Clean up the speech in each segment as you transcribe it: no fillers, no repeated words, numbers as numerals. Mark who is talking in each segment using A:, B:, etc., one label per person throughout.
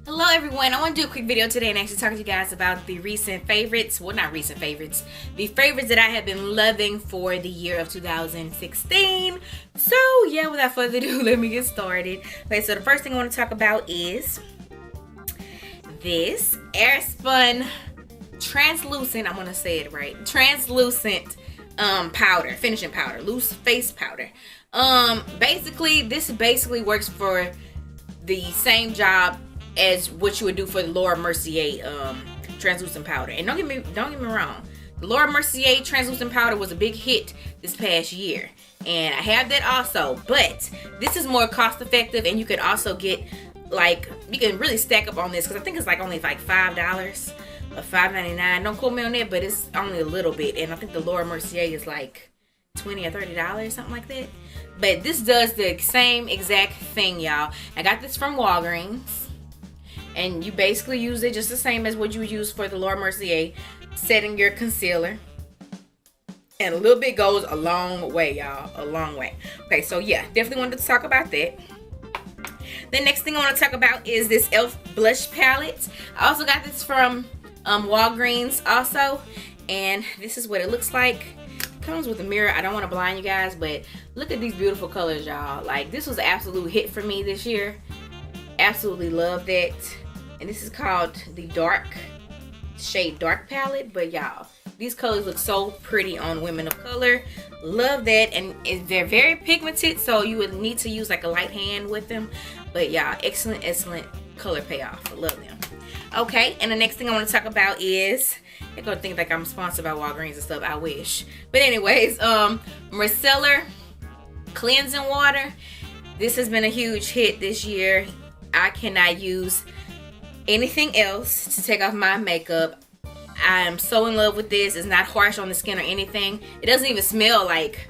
A: Hello everyone, I want to do a quick video today and actually talk to you guys about the recent favorites, well not recent favorites, the favorites that I have been loving for the year of 2016. So yeah, without further ado, let me get started. Okay, so the first thing I want to talk about is this Airspun translucent, I'm going to say it right, translucent powder, finishing powder, loose face powder. Basically, this basically works for the same job as what you would do for the Laura Mercier translucent powder. And don't get me wrong, the Laura Mercier translucent powder was a big hit this past year, and I have that also. But this is more cost effective, and you can also get you can really stack up on this because I think it's only $5 or $5.99. Don't quote me on that, but it's only a little bit. And I think the Laura Mercier is like $20 or $30, something like that. But this does the same exact thing, y'all. I got this from Walgreens. And you basically use it just the same as what you would use for the Laura Mercier, setting your concealer. And a little bit goes a long way, y'all. A long way. Okay, so yeah, definitely wanted to talk about that. The next thing I want to talk about is this e.l.f. blush palette. I also got this from Walgreens also. And this is what it looks like. It comes with a mirror. I don't want to blind you guys, but look at these beautiful colors, y'all. Like, this was an absolute hit for me this year. Absolutely love that. And this is called the shade dark palette. But y'all, these colors look so pretty on women of color. Love that. And they're very pigmented, so you would need to use like a light hand with them. But y'all, excellent color payoff. I love them. Okay, and the next thing I want to talk about is, they're gonna think like I'm sponsored by Walgreens and stuff. I wish. But anyways, micellar cleansing water. This has been a huge hit this year. I cannot use anything else to take off my makeup. I am so in love with this. It's not harsh on the skin or anything. It doesn't even smell like,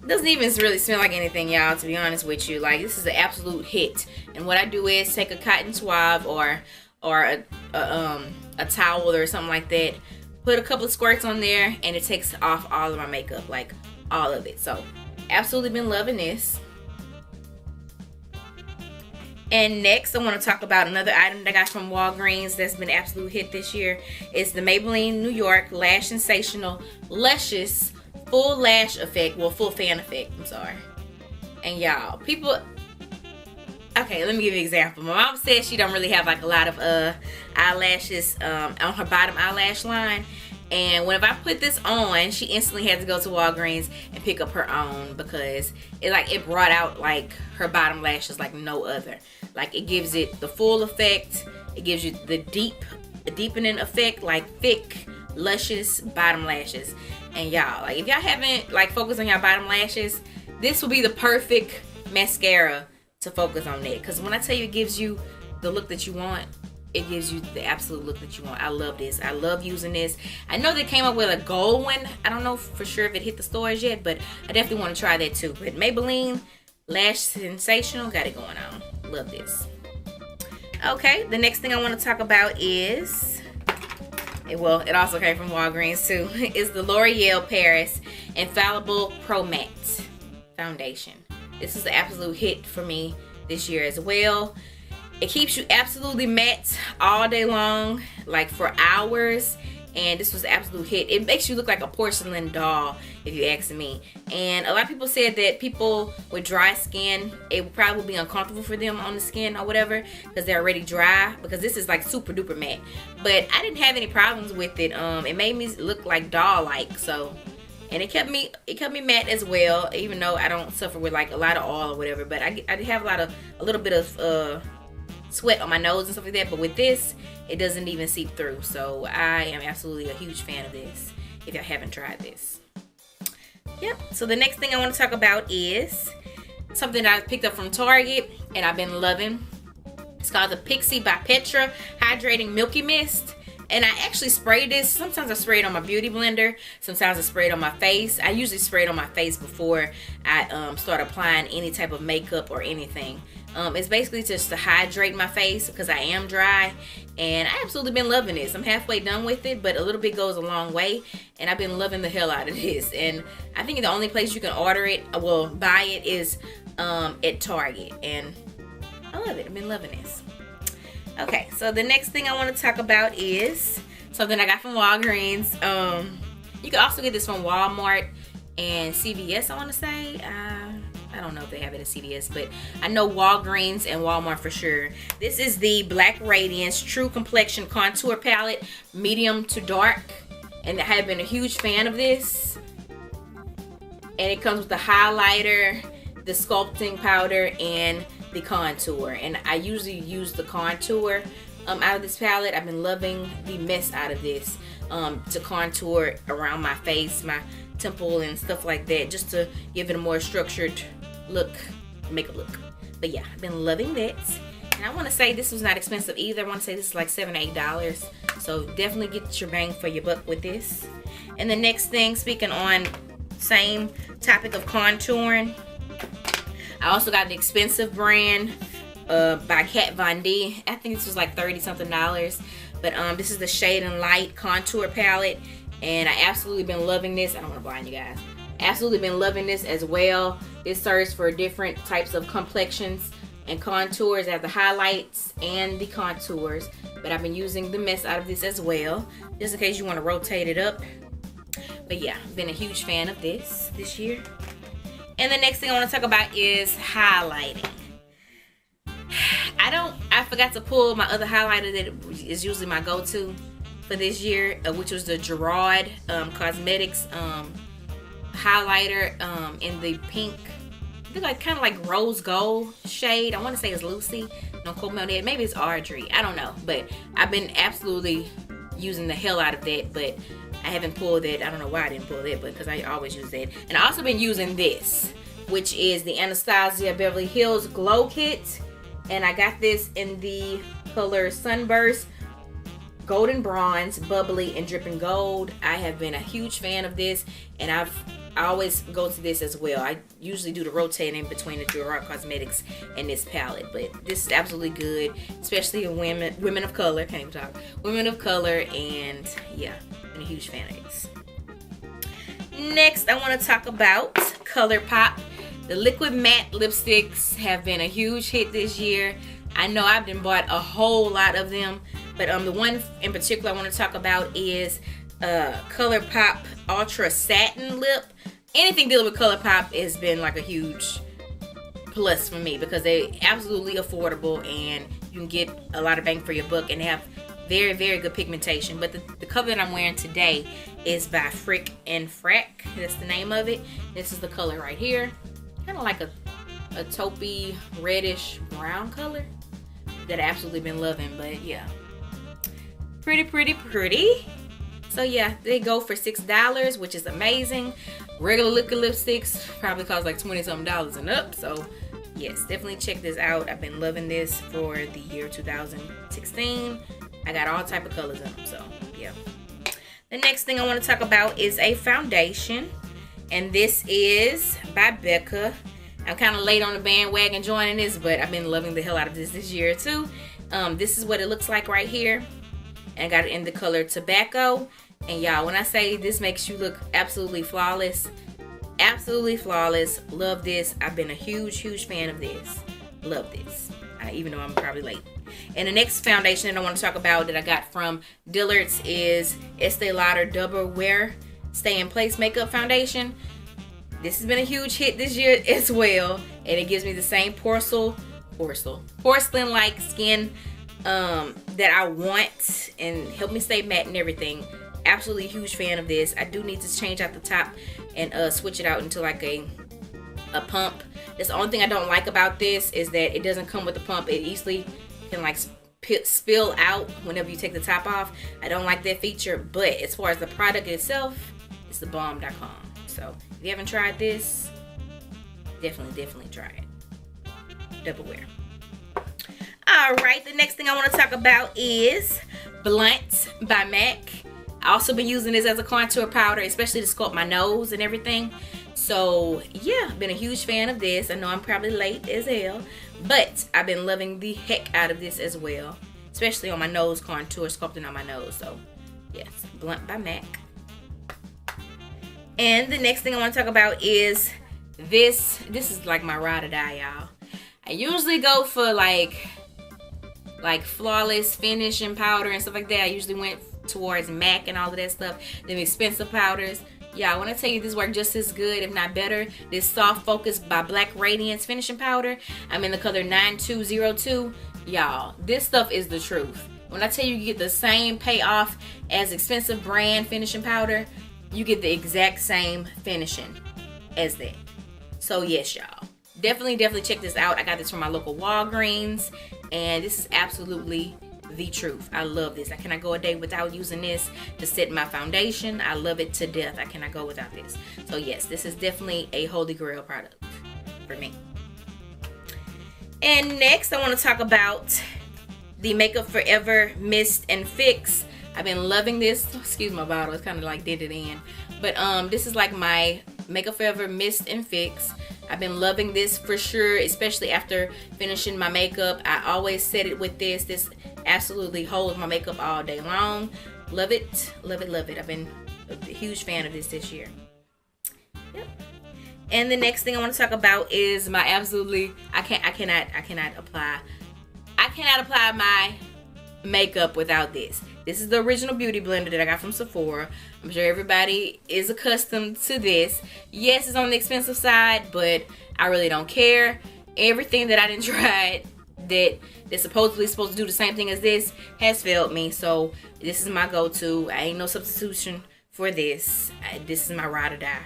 A: really smell like anything, y'all, to be honest with you. Like, this is an absolute hit. And what I do is take a cotton swab or a towel or something like that, put a couple of squirts on there, and it takes off all of my makeup, like all of it. So absolutely been loving this. And next, I want to talk about another item that I got from Walgreens that's been an absolute hit this year. It's the Maybelline New York Lash Sensational Luscious Full Lash Effect. Well, Full Fan Effect, I'm sorry. And y'all, people... Okay, let me give you an example. My mom says she don't really have like a lot of eyelashes on her bottom eyelash line. And whenever I put this on, she instantly had to go to Walgreens and pick up her own because it brought out like her bottom lashes like no other. Like, it gives it the full effect. It gives you the deepening effect, like thick, luscious bottom lashes. And y'all, like, if y'all haven't like focused on your bottom lashes, this will be the perfect mascara to focus on that. Because when I tell you it gives you the look that you want, it gives you the absolute look that you want. I love this. I love using this. I know they came up with a gold one. I don't know for sure if it hit the stores yet, but I definitely want to try that too. But Maybelline Lash Sensational, got it going on. Love this. Okay, the next thing I want to talk about is, well, it also came from Walgreens too, is the L'Oreal Paris Infallible Pro Matte Foundation. This is an absolute hit for me this year as well. It keeps you absolutely matte all day long, like for hours. And this was an absolute hit. It makes you look like a porcelain doll, if you ask me. And a lot of people said that people with dry skin, it would probably be uncomfortable for them on the skin or whatever, because they're already dry, because this is like super duper matte. But I didn't have any problems with it. It made me look like doll-like. So, and it kept me matte as well, even though I don't suffer with like a lot of oil or whatever. But I have a little bit of sweat on my nose and stuff like that. But with this, it doesn't even seep through. So I am absolutely a huge fan of this, if y'all haven't tried this. Yep, so the next thing I want to talk about is something that I picked up from Target and I've been loving. It's called the Pixie by Petra Hydrating Milky Mist. And I actually spray this. Sometimes I spray it on my beauty blender. Sometimes I spray it on my face. I usually spray it on my face before I start applying any type of makeup or anything. It's basically just to hydrate my face because I am dry. And I absolutely been loving this. I'm halfway done with it, but a little bit goes a long way. And I've been loving the hell out of this. And I think the only place you can order it, well, buy it, is at Target. And I love it. I've been loving this. Okay, so the next thing I want to talk about is something I got from Walgreens. You can also get this from Walmart and CVS, I want to say. I don't know if they have it at CVS, but I know Walgreens and Walmart for sure. This is the Black Radiance True Complexion Contour Palette, medium to dark. And I have been a huge fan of this. And it comes with the highlighter, the sculpting powder, and the contour. And I usually use the contour out of this palette. I've been loving the mess out of this to contour around my face, my temple, and stuff like that, just to give it a more structured look, makeup look. But yeah, I've been loving that. And I want to say this was not expensive either. I want to say this is like $7 to $8. So definitely get your bang for your buck with this. And the next thing, speaking on same topic of contouring, I also got the expensive brand by Kat Von D. I think this was like $30 something. But this is the Shade and Light Contour Palette. And I absolutely been loving this. I don't want to blind you guys. Absolutely been loving this as well. This serves for different types of complexions and contours. I have the highlights and the contours. But I've been using the mess out of this as well, just in case you want to rotate it up. But yeah, I've been a huge fan of this year. And the next thing I want to talk about is highlighting. I forgot to pull my other highlighter that is usually my go-to for this year, which was the Gerard Cosmetics highlighter in the pink, kind of like rose gold shade. I want to say it's Lucy. Don't quote me on that. Maybe it's Audrey. I don't know. But I've been absolutely using the hell out of that. But I haven't pulled that. I don't know why I didn't pull that, but because I always use that. And I also been using this, which is the Anastasia Beverly Hills Glow Kit. And I got this in the color Sunburst, Golden Bronze, Bubbly, and Dripping Gold. I have been a huge fan of this, and I always go to this as well. I usually do the rotating between the Gerard Cosmetics and this palette, but this is absolutely good, especially in women of color. Can't even talk. Women of color, and yeah, been a huge fan of this. Next, I want to talk about ColourPop. The liquid matte lipsticks have been a huge hit this year. I know I've been bought a whole lot of them, but the one in particular I want to talk about is ColourPop Ultra Satin Lip. Anything dealing with ColourPop has been like a huge plus for me because they're absolutely affordable and you can get a lot of bang for your buck, and they have very, very good pigmentation. But the color that I'm wearing today is by Frick and Frack. That's the name of it. This is the color right here. Kind of like a taupey reddish brown color that I absolutely been loving. But yeah, pretty. So yeah, they go for $6, which is amazing. Regular liquid lipsticks probably cost like $20 something and up. So yes, definitely check this out. I've been loving this for the year 2016. I got all type of colors in them. So yeah. The next thing I want to talk about is a foundation, and this is by Becca. I'm kind of late on the bandwagon joining this, but I've been loving the hell out of this year too. This is what it looks like right here. And I got it in the color Tobacco. And y'all, when I say this makes you look absolutely flawless, love this. I've been a huge fan of this. Love this, even though I'm probably late. And the next foundation that I want to talk about that I got from Dillard's is Estee Lauder Double Wear Stay in Place Makeup Foundation. This has been a huge hit this year as well, and it gives me the same porcelain-like skin that I want, and help me stay matte and everything. Absolutely huge fan of this. I do need to change out the top and switch it out into like a pump. That's the only thing I don't like about this, is that it doesn't come with a pump. It easily can like spill out whenever you take the top off. I don't like that feature, but as far as the product itself, it's the bomb.com. So if you haven't tried this, definitely try it. Double Wear. Alright, the next thing I want to talk about is Blunt by MAC. I also been using this as a contour powder, especially to sculpt my nose and everything. So yeah, I've been a huge fan of this. I know I'm probably late as hell, but I've been loving the heck out of this as well, especially on my nose contour, sculpting on my nose. So yes, Blunt by MAC. And the next thing I want to talk about is this. This is like my ride or die, y'all. I usually go for like like flawless finishing powder and stuff like that, I usually went towards MAC and all of that stuff, them expensive powders. Yeah, when I tell you this worked just as good, if not better, this Soft Focus by Black Radiance finishing powder, I'm in the color 9202. Y'all, this stuff is the truth. When I tell you, you get the same payoff as expensive brand finishing powder, you get the exact same finishing as that. So yes, y'all, definitely check this out. I got this from my local Walgreens, and this is absolutely the truth. I love this. I cannot go a day without using this to set my foundation. I love it to death. I cannot go without this. So yes, this is definitely a holy grail product for me. And next, I want to talk about the Makeup Forever Mist and Fix. I've been loving this. Excuse my bottle, it's kind of like dented in. But this is like my Makeup Forever Mist and Fix. I've been loving this for sure, especially after finishing my makeup. I always set it with this. This absolutely holds my makeup all day long. Love it, love it, love it. I've been a huge fan of this year. Yep. And the next thing I want to talk about is my absolutely, I cannot apply my makeup without this. This is the original beauty blender that I got from Sephora. I'm sure everybody is accustomed to this. Yes, it's on the expensive side, but I really don't care. Everything that I didn't try that's supposedly supposed to do the same thing as this has failed me. So this is my go-to. I ain't no substitution for this. This is my ride or die.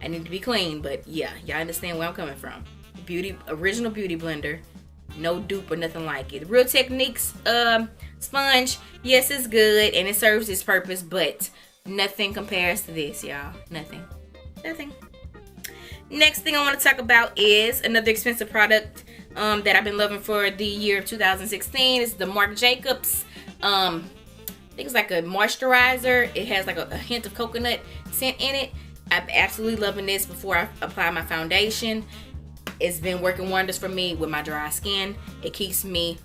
A: I need to be clean, but yeah, y'all understand where I'm coming from. Original beauty blender. No dupe or nothing like it. Real Techniques sponge, yes, it's good and it serves its purpose, but nothing compares to this, y'all. Nothing. Next thing I want to talk about is another expensive product that I've been loving for the year of 2016. It's the Marc Jacobs. I think it's like a moisturizer. It has like a hint of coconut scent in it. I'm absolutely loving this before I apply my foundation. It's been working wonders for me with my dry skin. It keeps my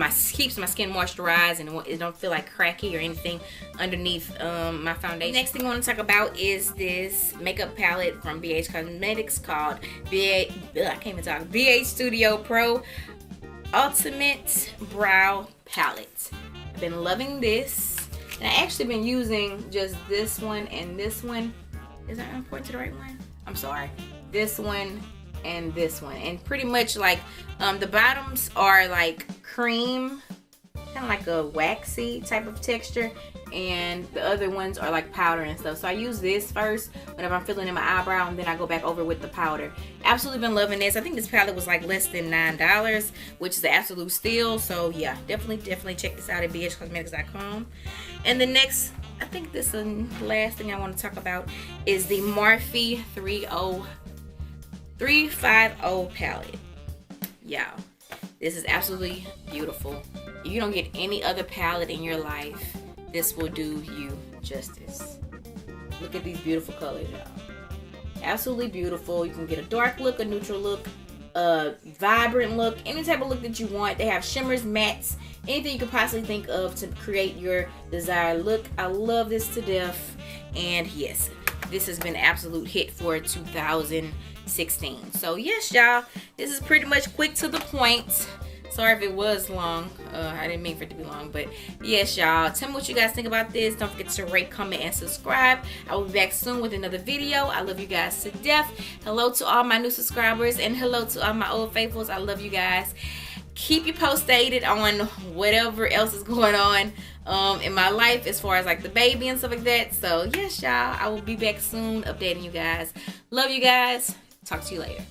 A: skin moisturized and it don't feel like cracky or anything underneath my foundation. Next thing I want to talk about is this makeup palette from BH Cosmetics called BH Studio Pro Ultimate Brow Palette. I've been loving this, and I actually been using just this one and this one. Is that important to the right one? I'm sorry. This one and this one, and pretty much like the bottoms are like cream, kind of like a waxy type of texture, and the other ones are like powder and stuff. So I use this first whenever I'm filling in my eyebrow, and then I go back over with the powder. Absolutely been loving this. I think this palette was like less than $9, which is an absolute steal. So yeah, definitely check this out at bhcosmetics.com. And the next, I think this is the last thing I want to talk about, is the Morphe 350 palette. Y'all, this is absolutely beautiful. If you don't get any other palette in your life, this will do you justice. Look at these beautiful colors, y'all. Absolutely beautiful. You can get a dark look, a neutral look, a vibrant look, any type of look that you want. They have shimmers, mattes, anything you could possibly think of to create your desired look. I love this to death. And yes, this has been an absolute hit for 2016. So yes, y'all, this is pretty much quick to the point. Sorry if it was long. I didn't mean for it to be long, but yes, y'all, tell me what you guys think about this. Don't forget to rate, comment, and subscribe. I will be back soon with another video. I love you guys to death. Hello to all my new subscribers, and hello to all my old faithfuls. I love you guys. Keep you posted on whatever else is going on in my life, as far as like the baby and stuff like that. So yes, y'all, I will be back soon updating you guys. Love you guys. Talk to you later.